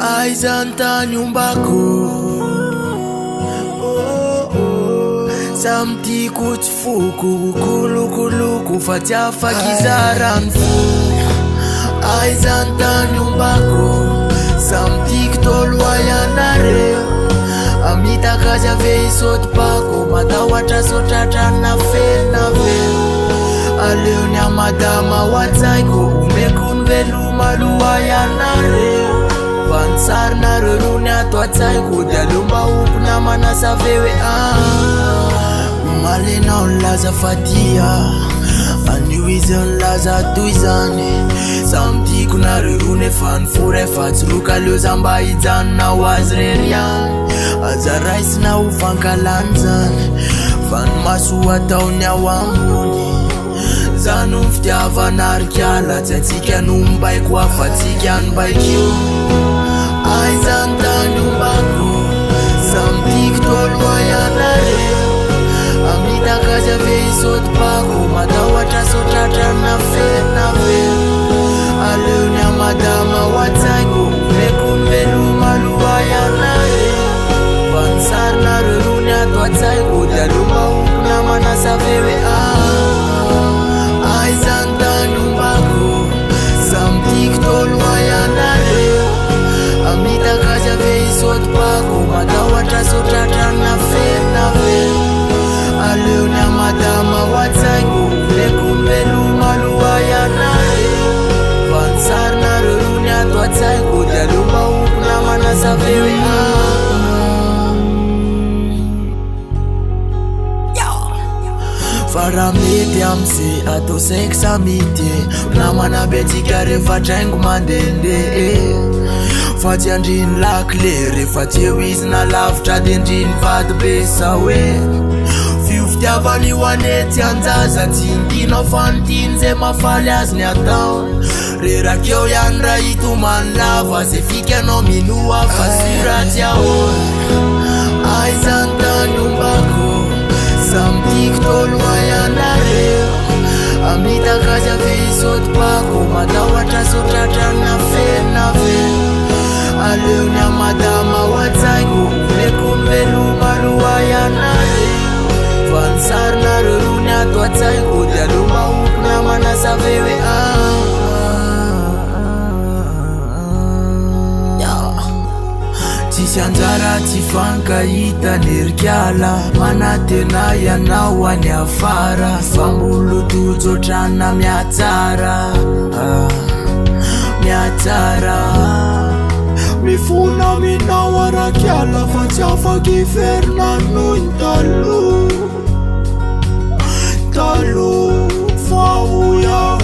Aizan tany ombako samtiko tsy foko kolokoloko fa tsy afaky izarany fo. Aizan tany ombako samtiko tolo ianareo amitakazy ave isotopako matahotra sotratrana fenaveo. Aleony amadama watsaiko omeko ny velomaloha ianareo vansarina rony ato atsaiko dia lomba oko namana savewe malenao ny laza fadia anio izy ny laza toy zany samtiko narerony efa ny fora efa tsy loka leo zamba hijanona ho azy rery any aza raisina ho fankalany zany fa ny maso ataony ao ambony zany ny fitiavana arikiala tsy atsika nombaiko afatsika nybaikio. Aizan tany ombako samtiko tolo ianareo amitakazy ave isotopako matahotra sotratrana fenaveo. Aleony amadama watsaiko omeko ny velomaloha ianareo vansarina rony ato atsaiko dia lomba oko namana savewe Aizan tany ombako samtiko tolo ianareo amitakazy ave isotopako matahotra sotratrana fenaveo. Aleony amadama watsaiko omeko ny velomaloha ianareo vansarina rony ato atsaiko dia lomba oko namana savewe fara mety amse atao saiko samity namana betsika rehefa traingo mandende fa tsy andriny lakle rehefa tsy eo izy na lavitra de ndriny vady be sa hoe fiofitiavany ho anety anjaza tsy indinao fa nitiny zay mafaly azy ny atao rerakeo ihany raha hitomany lava zay fikanao minoa fa syratsy ahoana. Aizan tany ombako samtiko tolo ianareo amitakazy ave isotopako matahotra sotratrana fenaveo. Aleony amadama watsaiko omeko ny velomaloha ianareo vansarina rony ato atsaiko dia lomba oko namana savewe tsisy anjara tsy fankahita nerikiala manatena ianao any afara fambolo tojotrana miatsara miatsara mifona minao arakiala fa tsy afaky verina nohony talo fa oya